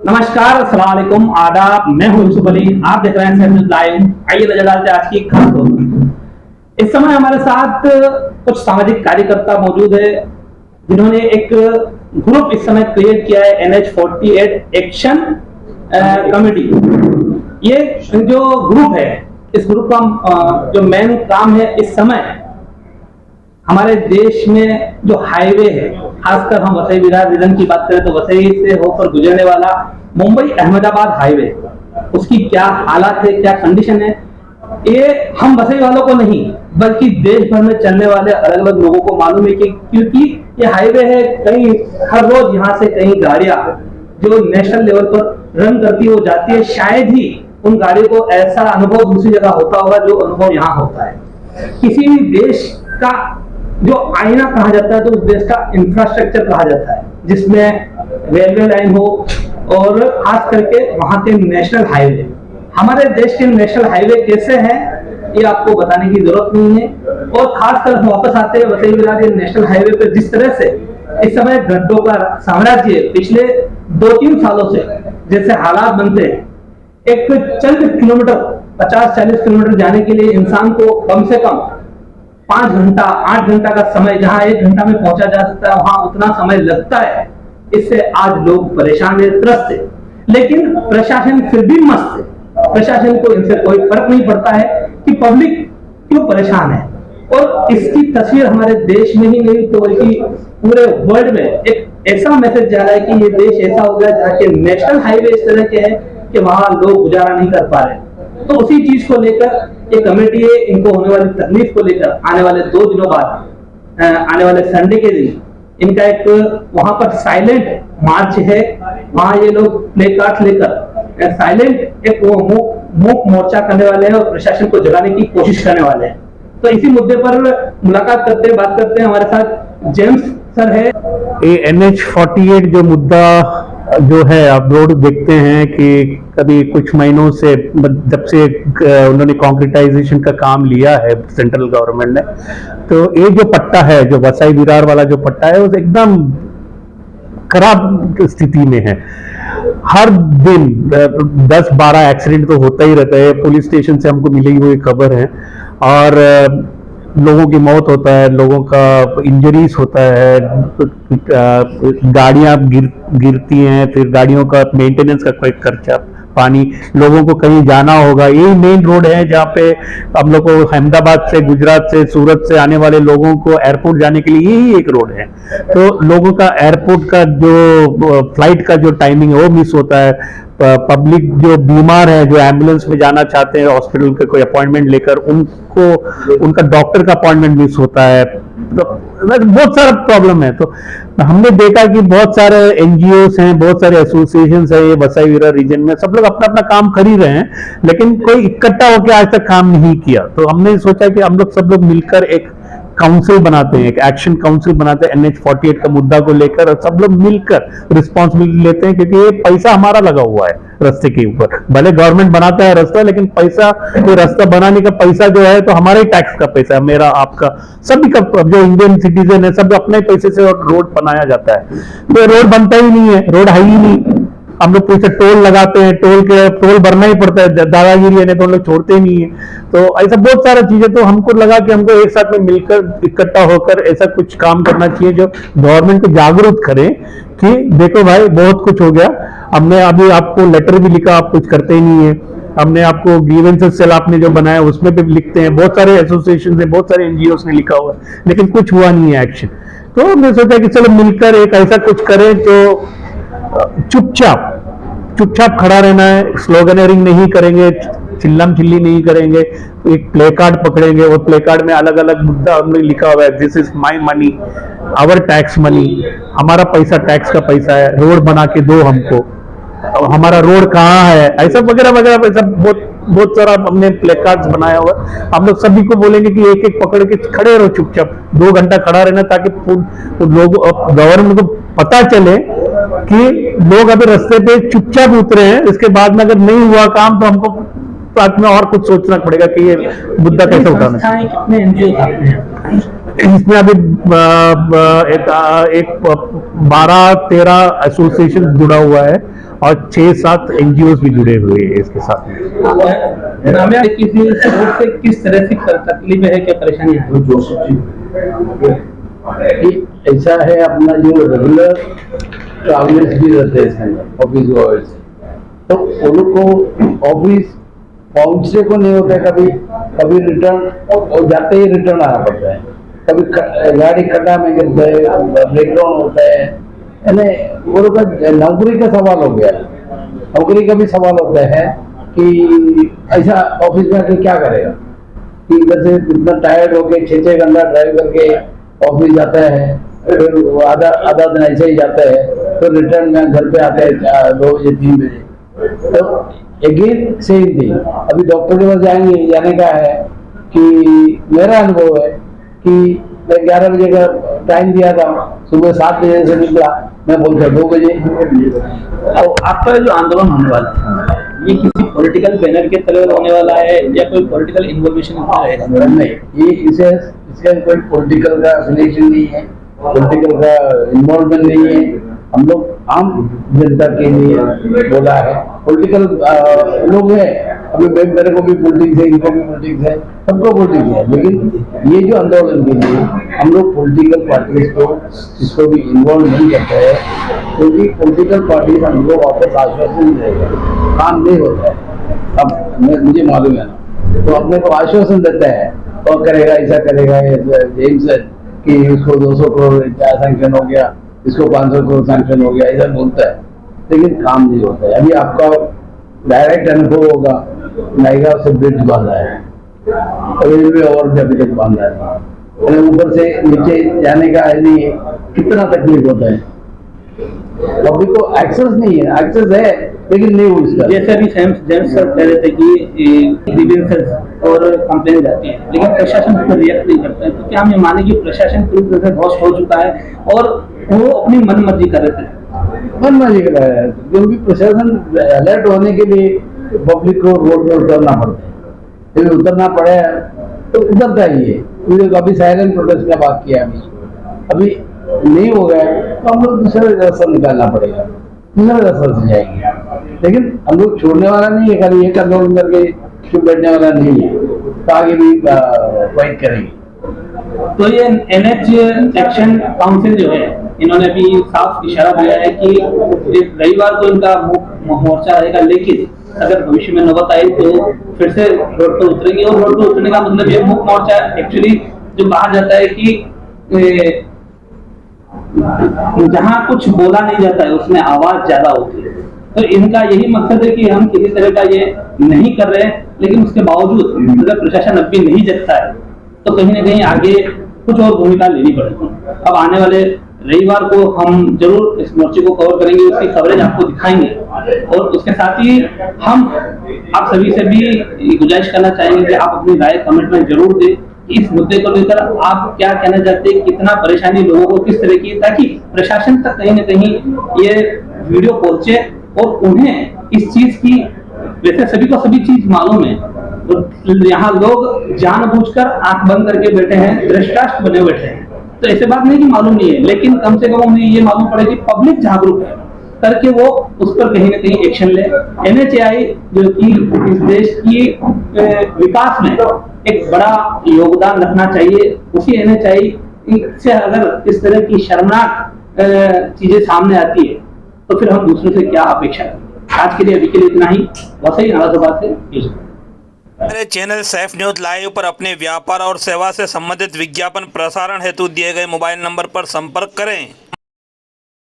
नमस्कार, अस्सलाम वालेकुम, आदाब। मैं हूं यूसुफ अली। आप देख रहे हैं सेवन न्यूज़ लाइव। आइए नजर डालते हैं आज की खास खबर। इस समय हमारे साथ कुछ सामाजिक कार्यकर्ता मौजूद है जिन्होंने एक ग्रुप इस समय क्रिएट किया है, NH48 एक्शन कमेटी। ये जो ग्रुप है, इस ग्रुप का जो मेन काम है इस समय हमारे देश में जो हाईवे है, खासकर हम वसई विरार रीजन की बात करें तो वसई से होकर गुजरने वाला मुंबई अहमदाबाद हाईवे, उसकी क्या हालात है, क्या कंडीशन है, ये हम वसई वालों को नहीं बल्कि देश भर में चलने वाले अलग अलग लोगों को मालूम है कि क्योंकि ये हाईवे है, कहीं हर रोज यहाँ से कहीं गाड़ियां जो नेशनल लेवल पर रन करती हो जाती है। शायद ही उन गाड़ियों को ऐसा अनुभव दूसरी जगह होता होगा जो अनुभव यहाँ होता है। किसी भी देश का जो आईना कहा जाता है तो उस देश का इंफ्रास्ट्रक्चर कहा जाता है, जिसमें रेलवे लाइन हो और खास करके वहां के नेशनल हाईवे। हमारे देश के नेशनल हाईवे कैसे हैं ये आपको बताने की जरूरत नहीं है। और खासकर हम वापस आते हैं वसई विरार नेशनल हाईवे पर, जिस तरह से इस समय गड्ढों का साम्राज्य पिछले 2-3 सालों से जैसे हालात बनते हैं, एक चंद किलोमीटर 50-40 किलोमीटर जाने के लिए इंसान को कम से कम 5 घंटा 8 घंटा का समय, जहां 1 घंटा में पहुंचा जा सकता है वहां उतना समय लगता है। इससे आज लोग परेशान है, त्रस्त है, लेकिन प्रशासन फिर भी मस्त है। प्रशासन को इनसे कोई फर्क नहीं पड़ता है कि पब्लिक क्यों परेशान है। और इसकी तस्वीर हमारे देश में ही नहीं तो बल्कि पूरे वर्ल्ड में एक ऐसा मैसेज जा रहा है कि ये देश ऐसा हो गया जहाँ के नेशनल हाईवे इस तरह के हैं कि वहां लोग गुजारा नहीं कर पा रहे। तो उसी चीज को लेकर ये कमेटी है, इनको होने वाली तकलीफ को लेकर आने वाले 2 दिनों बाद आने वाले संडे के दिन इनका एक वहां पर साइलेंट मार्च है। वहां ये लोग प्ले कार्ड लेकर साइलेंट एक मूक मोर्चा करने वाले हैं और प्रशासन को जगाने की कोशिश करने वाले हैं। तो इसी मुद्दे पर मुलाकात करते हैं, बात करते हैं। हमारे साथ जेम्स सर है। ये NH48 जो मुद्दा जो है, आप रोड देखते हैं कि कभी कुछ महीनों से जब से उन्होंने कॉन्क्रीटाइजेशन का काम लिया है सेंट्रल गवर्नमेंट ने, तो ये जो पट्टा है, जो वसई विरार वाला जो पट्टा है, वो एकदम खराब स्थिति में है। हर दिन 10-12 एक्सीडेंट तो होता ही रहता है। पुलिस स्टेशन से हमको मिली हुई खबर है। और लोगों की मौत होता है, लोगों का इंजरीज होता है, गाड़ियां गिरती हैं, फिर गाड़ियों का मेंटेनेंस का कोई खर्चा, पानी, लोगों को कहीं जाना होगा। यही मेन रोड है जहाँ पे हम लोग को अहमदाबाद से, गुजरात से, सूरत से आने वाले लोगों को एयरपोर्ट जाने के लिए यही एक रोड है। तो लोगों का एयरपोर्ट का जो फ्लाइट का जो टाइमिंग है वो मिस होता है। पब्लिक जो बीमार है, जो एम्बुलेंस में जाना चाहते हैं हॉस्पिटल के कोई अपॉइंटमेंट लेकर, उनको उनका डॉक्टर का अपॉइंटमेंट मिस होता है। तो बहुत सारा प्रॉब्लम है। तो हमने देखा कि बहुत सारे NGOs हैं, बहुत सारे एसोसिएशंस हैं ये वसई विरार रीजन में, सब लोग अपना अपना काम कर ही रहे हैं, लेकिन कोई इकट्ठा होकर आज तक काम नहीं किया। तो हमने सोचा कि हम लोग सब लोग मिलकर एक काउंसिल बनाते हैं, एक एक्शन काउंसिल बनाते हैं NH48 का मुद्दा को लेकर, और सब लोग मिलकर रिस्पॉन्सिबिलिटी लेते हैं, क्योंकि ये पैसा हमारा लगा हुआ है रास्ते के ऊपर। भले गवर्नमेंट बनाता है रास्ता, लेकिन पैसा, कोई रास्ता बनाने का पैसा जो है तो हमारे टैक्स का पैसा है, मेरा, आपका, सभी का, जो इंडियन सिटीजन है सब अपने पैसे से रोड बनाया जाता है। तो रोड बनता ही नहीं है, रोड है ही नहीं। हम लोग पूछते टोल लगाते हैं, टोल भरना ही पड़ता है, दादागिरी है, नहीं तो हम लोग छोड़ते ही नहीं है। तो ऐसा बहुत सारा चीजें, तो हमको लगा कि हमको एक साथ में मिलकर इकट्ठा होकर ऐसा कुछ काम करना चाहिए जो गवर्नमेंट को जागरूक करे कि देखो भाई बहुत कुछ हो गया। हमने अभी आपको लेटर भी लिखा, आप कुछ करते ही नहीं है। हमने आपको ग्रीवेंसेस सेल आपने जो बनाया उसमें भी लिखते हैं, बहुत सारे एसोसिएशन से, बहुत सारे NGOs ने लिखा हुआ, लेकिन कुछ हुआ नहीं है एक्शन। तो हमने सोचा कि चलो मिलकर एक ऐसा कुछ करें जो चुपचाप खड़ा रहना है, स्लोगनरिंग नहीं करेंगे, चिल्लम चिल्ली नहीं करेंगे। एक प्ले कार्ड पकड़ेंगे और प्ले कार्ड में अलग अलग मुद्दा हमने लिखा हुआ है, this is my money, our tax money, हमारा पैसा टैक्स का पैसा है, रोड बना के दो हमको, हमारा रोड कहाँ है, ऐसा वगैरह वगैरह, ऐसा बहुत सारा हमने प्ले कार्ड्स बनाया हुआ। हम लोग सभी को बोलेंगे कि एक एक पकड़ के खड़े रहो, चुपचाप 2 घंटा खड़ा रहना, ताकि लोग, गवर्नमेंट को पता चले कि लोग अभी रास्ते पे चुपचाप उतरे हैं। इसके बाद में अगर नहीं हुआ काम तो हमको साथ में और कुछ सोचना पड़ेगा कि ये मुद्दा कैसे उठाना है। कितने NGO हैं इसमें? अभी एक 12-13 एसोसिएशन जुड़ा हुआ है और 6-7 NGOs भी जुड़े हुए हैं इसके साथ में। हमें किसी रोड से किस तरह से तकलीफ है, क्या परेशानी है? ऐसा है, अपना जो रेगुलर ट्रैवलर्स भी रहते हैं ऑफिस गोअर्स, तो उन लोग को ऑफिस पहुंचने को नहीं होता है, कभी रिटर्न और जाते ही रिटर्न आना पड़ता है, कभी गाड़ी खड्डा में गिरता है, ब्रेकडाउन होता है, यानी वो लोग का नौकरी का सवाल हो गया। नौकरी का भी सवाल होता है कि ऐसा ऑफिस में आके क्या करेगा, कि इधर से इतना टायर्ड होके 6-6 घंटा ड्राइव करके ऑफिस जाता है, फिर आधा दिन ऐसे ही जाता है, तो रिटर्न में घर पे आते हैं 2 बजे 3 बजे। तो अगेन सेम थिंग, अभी डॉक्टर के पास जाने का है कि मेरा अनुभव है कि मैं 11 बजे का टाइम दिया था, सुबह 7 बजे से निकला, मैं बोलता 2 बजे। और आपका जो आंदोलन होने वाला है, ये किसी पॉलिटिकल बैनर के तले होने वाला है या कोई पॉलिटिकल इन्वॉल्वेशन रहेगा? नहीं, ये इसका कोई पॉलिटिकल का एफिलिएशन नहीं है, पॉलिटिकल का इन्वॉल्वमेंट नहीं है। हम लोग आम जनता के लिए बोला है। पॉलिटिकल लोग हैं, अभी मेरे को भी पॉलिटिक्स है, इनको भी पॉलिटिक्स है, सबको पॉलिटिक्स है, लेकिन ये जो आंदोलन के लिए हम लोग पॉलिटिकल पार्टीज को इसको भी इन्वॉल्व नहीं करते हैं, क्योंकि पॉलिटिकल पार्टीज हमको वापस आश्वासन देगा, काम नहीं होता है। अब मुझे मालूम है ना, तो अपने को आश्वासन देता है और करेगा, ऐसा करेगा, एम्स कि इसको 200 करोड़ सैंक्शन हो गया, इसको 500 करोड़ सैंक्शन हो गया, ऐसा बोलता है, लेकिन काम नहीं होता है। अभी आपका डायरेक्ट अनुभव होगा, नायगांव से ब्रिज बांधा है, रेलवे और अभी तक बांधा है, ऊपर से नीचे जाने का नहीं है, कितना तकलीफ होता है। अभी तो एक्सेस नहीं है, एक्सेस है लेकिन नहीं हुई इसका। जैसे अभी जेम्स सर कह रहे थे कि ग्रीवेंसेस और कंप्लेन जाती है, लेकिन प्रशासन उस पर रिएक्ट नहीं करता है, तो क्या हम ये माने कि प्रशासन पूरी तरह से ध्वस्त हो चुका है और वो अपनी मनमर्जी कर रहे थे? मनमर्जी कर रहा है, क्योंकि प्रशासन अलर्ट होने के लिए पब्लिक को रोड में उतरना पड़ता है, यदि उतरना पड़े तो उतरता ही है। अभी साइलेंट प्रोटेस्ट का बात किया, अभी नहीं हो गया तो हम लोग दूसरे रास्ता निकालना पड़ेगा, दूसरे रास्ते से जाएंगे, लेकिन हम लोग छोड़ने वाला नहीं है, खाली एक आंदोलन करके चुप बैठने वाला नहीं है, तो आगे भी फाइट करेंगे। तो ये NH एक्शन काउंसिल जो है, इन्होंने भी साफ इशारा दिया है कि रविवार को इनका मोर्चा रहेगा, लेकिन अगर भविष्य में नौबत आई तो फिर से रोड पर उतरेंगे। और रोड पर उतरने का मतलब ये मुख्य मोर्चा एक्चुअली जो कहा जाता है कि जहां कुछ बोला नहीं जाता है उसमें आवाज ज्यादा होती है, तो इनका यही मकसद है कि हम किसी तरह का ये नहीं कर रहे हैं, लेकिन उसके बावजूद अगर प्रशासन अब भी नहीं जगता है तो कहीं ना कहीं आगे कुछ और भूमिका लेनी पड़ेगी। अब आने वाले रविवार को हम जरूर इस मोर्चे को कवर करेंगे, उसकी कवरेज आपको दिखाएंगे, और उसके साथ ही हम आप सभी से भी गुजारिश करना चाहेंगे कि आप अपनी राय कमेंट में जरूर दें कि इस मुद्दे को लेकर आप क्या कहना चाहते हैं, कितना परेशानी लोगों को किस तरह की, ताकि प्रशासन तक कहीं ना कहीं ये वीडियो पहुंचे और उन्हें इस चीज की, वैसे सभी को सभी चीज मालूम है, तो यहाँ लोग जानबूझकर आंख बंद करके बैठे हैं, दृष्टाष्ट्र बने बैठे हैं, तो ऐसे बात नहीं कि मालूम नहीं है, लेकिन कम से कम उन्हें ये मालूम पड़े कि पब्लिक जागरूक है करके वो उस पर कहीं ना कहीं एक्शन ले। NHAI जो कि इस देश की विकास में एक बड़ा योगदान रखना चाहिए, उसी NHAI से अगर इस तरह की शर्मनाक चीजें सामने आती है तो फिर हम दूसरों से क्या अपेक्षा करें। आज के लिए अभी के लिए इतना ही। वैसे ही नाराजबाद से हमारे चैनल सैफ न्यूज लाइव पर अपने व्यापार और सेवा से संबंधित विज्ञापन प्रसारण हेतु दिए गए मोबाइल नंबर पर संपर्क करें।